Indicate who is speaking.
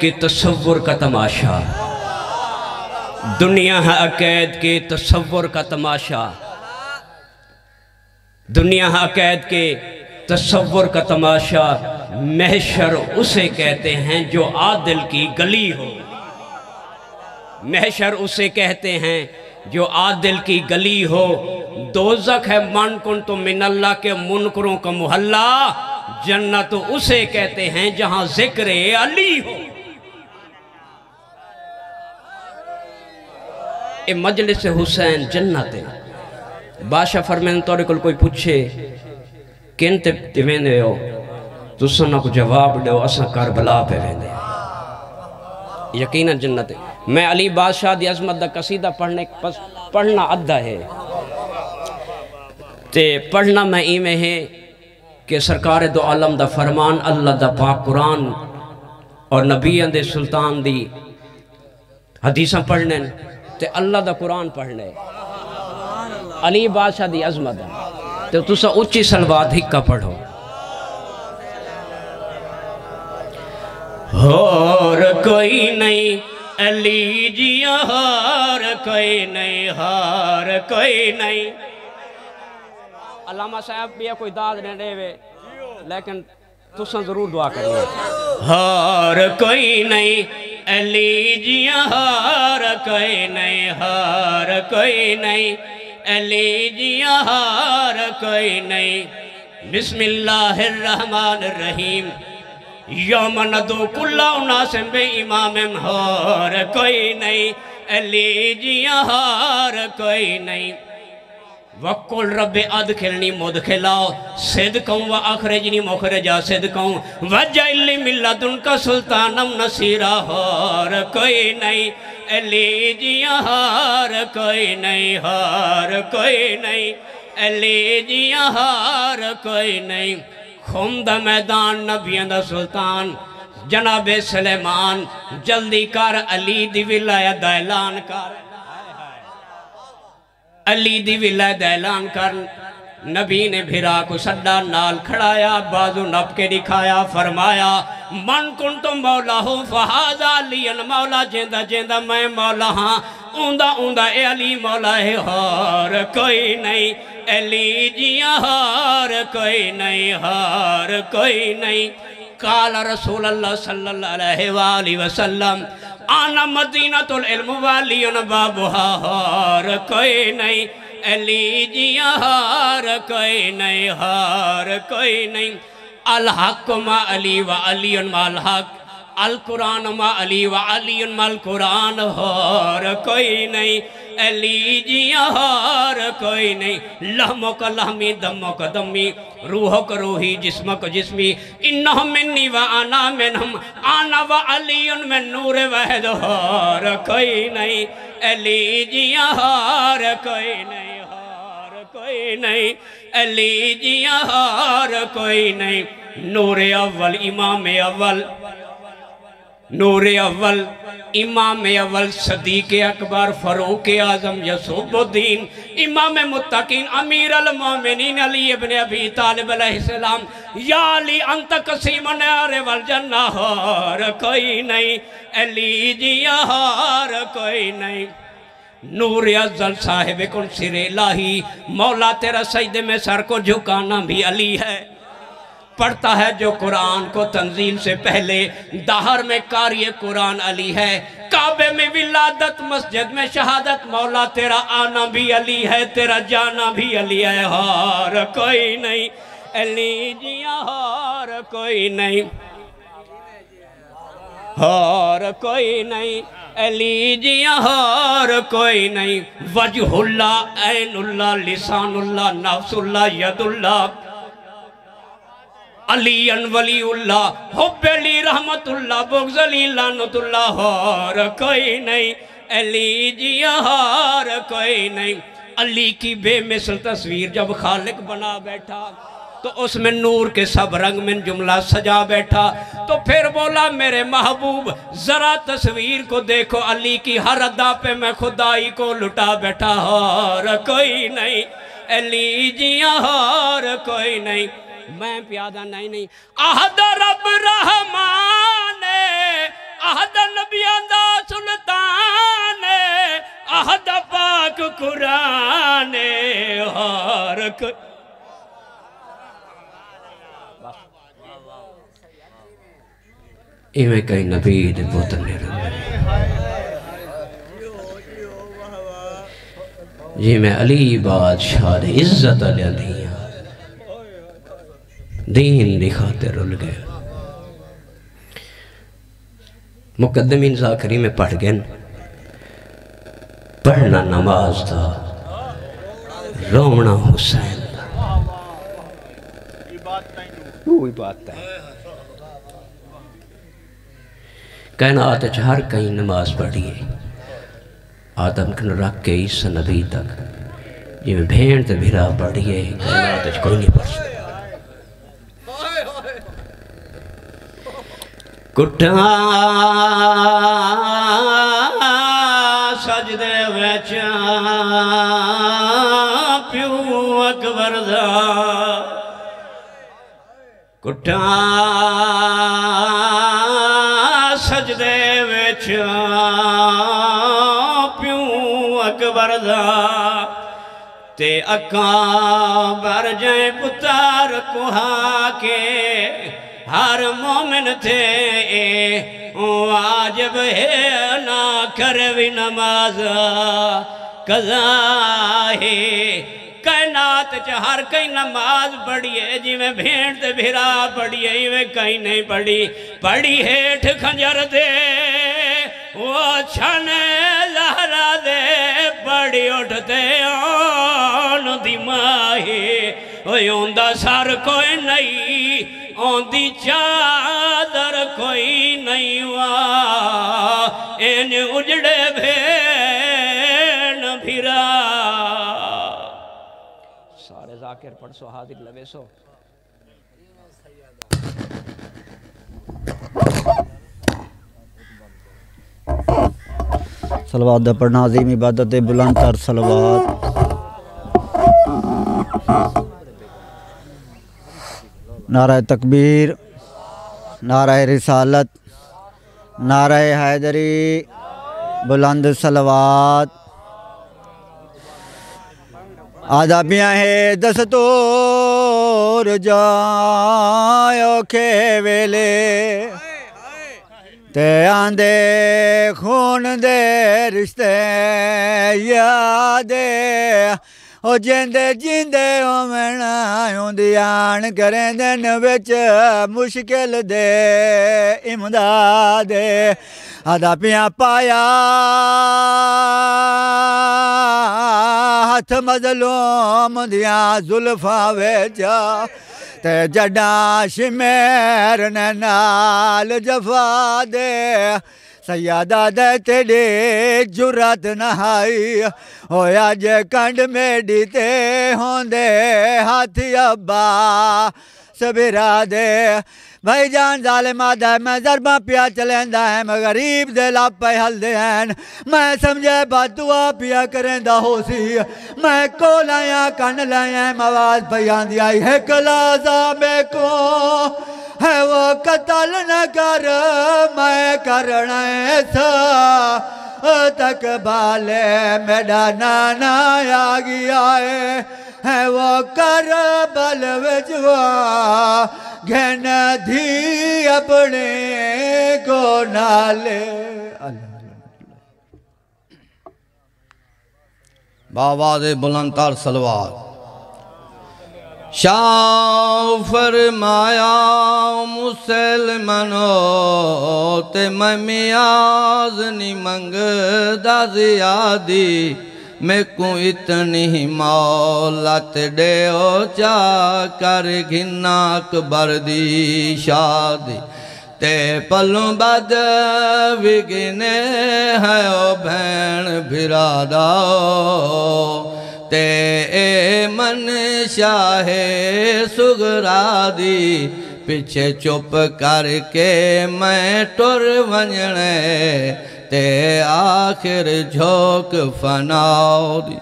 Speaker 1: کے تصور کا تماشا، دنیا ہے عقید کے تصور کا تماشا، دنیا ہے عقید کے تصور کا تماشا، محشر اسے کہتے ہیں جو عادل کی گلی ہو، محشر اسے کہتے ہیں جو عادل کی گلی ہو، دوزخ ہے من کن تو من اللہ کے منکروں کا محلہ، جنت اسے کہتے ہیں جہاں ذکر علی ہو۔ اے مجلس حسین جنت ہے۔ بادشاہ فرمین توڑے کل کوئی پوچھے کن تے ویندے ہو تو سنہ کو جواب دے ہو اساں کربلا پہ ویندے یقیناً جنت ہے۔ میں علی بادشاہ دی عظمت دا قصیدہ پڑھنا عدہ ہے تے پڑھنا میں ایمیں ہے کہ سرکار دو عالم دا فرمان اللہ دا پاک قرآن اور نبی اندے سلطان دی حدیثاں پڑھنے تے اللہ دا قرآن پڑھنے علی بادشاہ دی عظمت ہے تے تسا اچھی سلوات ہکا پڑھو۔ اور کوئی نہیں علی جی ہار کوئی نہیں، ہار کوئی نہیں۔ علامہ صاحب بھی کوئی داد نہیں دے وے لیکن تساں ضرور دعا کریں۔ ہار کوئی نہیں علی جی ہار کوئی نہیں، ہار کوئی نہیں علی جی ہار کوئی نہیں۔ بسم اللہ الرحمن الرحیم۔ یوم ندو کل اناس بے امام ہار کوئی نہیں علی جی ہار کوئی نہیں۔ وَقُلْ رَبِّ أَدْخِلْنِي مُدْخِلًا صِدْقًا وَأَخْرِجْنِي مُخْرِجًا صِدْقًا وَاجْعَلْ لِي مِن لَّدُنْكَ سُلْطَانًا نَصِيرًا۔ ہار کوئی نہیں علی جی ہار کوئی نہیں، ہار کوئی نہیں علی جی ہار کوئی نہیں۔ خمد میدان نبیان دا سلطان جناب سلیمان، جلدی کر علی دی ولایت دا اعلان کر، علی دی ولایت دا اعلان کر۔ نبی نے بھرا کو سڈا نال کھڑایا، بازو نپ کے دکھایا، فرمایا من کنتو مولا ہوں فہذا علی مولا، جیندہ جیندہ میں مولا ہاں، اوندہ اوندہ اے علی مولا ہے۔ ہار کوئی نہیں علی جی ہار کوئی نہیں، ہار کوئی نہیں۔ قال رسول اللہ صلی اللہ علیہ وآلہ وسلم آنا مدینۃ العلم والی بابہا۔ ہار کوئی نہیں علی جی ہار کوئی نہیں، ہار کوئی نہیں۔ الحق ما علی و علی ما الحق، القرآن ما علی و علی ما القرآن۔ ہار کوئی نہیں علی جی ہار کوئی نہیں۔ لحموں کا لحمی، دموں کا دمی، روحوں کا روحی، جسموں کا جسمی، انہم منی و آنا منہم، آنا و علی من نور وحد۔ ہار کوئی نہیں علی جی ہار کوئی نہیں، ہار کوئی نہیں علی جی ہار کوئی نہیں۔ نور اول امام اول، نور اول امام اول، صدیق اکبر، فاروق اعظم، یسوب الدین، امام متقین، امیر المومنین علی ابن ابی طالب علیہ السلام۔ یا علی انت قسیم نار والجنہ۔ ہار کوئی نہیں علی جی ہار کوئی نہیں۔ نور ازل صاحب کن سر الہی، مولا تیرا سجدے میں سر کو جھکانا بھی علی ہے۔ پڑھتا ہے جو قرآن کو تنزیل سے پہلے، دہر میں قاری قرآن علی ہے۔ کعبے میں ولادت، مسجد میں شہادت، مولا تیرا آنا بھی علی ہے، تیرا جانا بھی علی ہے۔ ہار کوئی نہیں علی جی ہار کوئی نہیں، ہار کوئی نہیں علی جی ہار کوئی نہیں۔ وجہ اللہ، عین اللہ، لسان اللہ، نفس اللہ، ید اللہ، علی ولی اللہ، حب علی رحمت اللہ، بغض علی لعنت اللہ۔ ہار کوئی نہیں علی جی ہار کوئی نہیں۔ علی کی بے مثل تصویر جب خالق بنا بیٹھا تو اس میں نور کے سب رنگ میں جملہ سجا بیٹھا، تو پھر بولا میرے محبوب ذرا تصویر کو دیکھو، علی کی ہر ادا پہ میں خدائی کو لٹا بیٹھا۔ ہار کوئی نہیں علی جی ہار کوئی نہیں۔ میں پیادہ نہیں، عہد رب رحمان، پاک قرآن ہر کوئی ایویں کئی نبی دے پوتر نے رہے جی میں علی بادشاہ دے عزت علیہ دیاں دین دی خاطر رل گئے مقدمین ذاکری میں پڑھ گئے پڑھنا نماز تھا رومنا حسین تھا وہی بات ہے کائنات ہر کہیں نماز پڑھیے آدم کن رکھ کے عیسیٰ نبی تک جی میں بھین تے بھیرا پڑھیے کائنات کوئی نہیں پڑھ سکتا کٹھا سجدے ویچا پیو اکبر دا کٹھا سجدے ویچا پیو اکبر دا تے اکاں بر جائیں پتار کوہا کے ہر مومن تھے واجب ہے نہ کروی نماز قضا ہے کائنات ہر کئی نماز پڑھیے جی میں بھینٹ تے بھیرا پڑھیے میں کئی نہیں پڑھی ہیٹھ کھنجر دے وہ چھنے زہرہ دے پڑھی اٹھتے آن دی ماہی اوندہ سر کوئی نہیں اوندی چادر کوئی نہیں این اجڑے بھین بھیرا سارے ذاکر پڑھ سو حاضر لگے سو
Speaker 2: صلوات دا پڑھنا عظیم عبادت بلند تر صلوات نعرہ تکبیر نعرہ رسالت نعرہ حیدری بلند صلوات آدابیاں ہے دستور جائیو کے ویلے تے آندے خون دے رشتے یادے او جیندے جیندے اومنا ہوندیان کریں دن وچ مشکل دے امدادے آدابیاں پایا ہاتھ مظلوم دیاں ظلفاں ویچا تے جڈاں شمیر نے نال جفا دے سیادہ دے تیڑی جرات نہائی ہویا جے کنڈ میڈی تے ہوندے ہاتھی ابا سبیرا دے بھائی جان ظالمہ دے میں ضربہ پیا چلیں دا ہے میں غریب دے لاپ پہ حل دے ہیں میں سمجھے بات دعا پیا کریں دا ہو سی میں کو لائیاں کن لائیاں مواد پیان دیائی ہے کلازہ میں کو ہے وہ قتل نہ کر میں کرنا ایسا تک بالے میڈا نانا آگی آئے ہے وہ کربل وجوا گھن دھی اپنے کو نالے
Speaker 3: باواز بلندتر صلوات شاہ فرمایا مسلمانو تے میں میاز نہیں منگدا زیادی میں کو اتنی مولت دیو چا کر گھنا اکبر دی شادی تے پلوں بعد وگنے ہے او بھین بھرا داؤ تے اے من شاہ سگرا دی پیچھے چپ کر کے میں ٹر ونجنے تے آخر جھوک فناؤ دی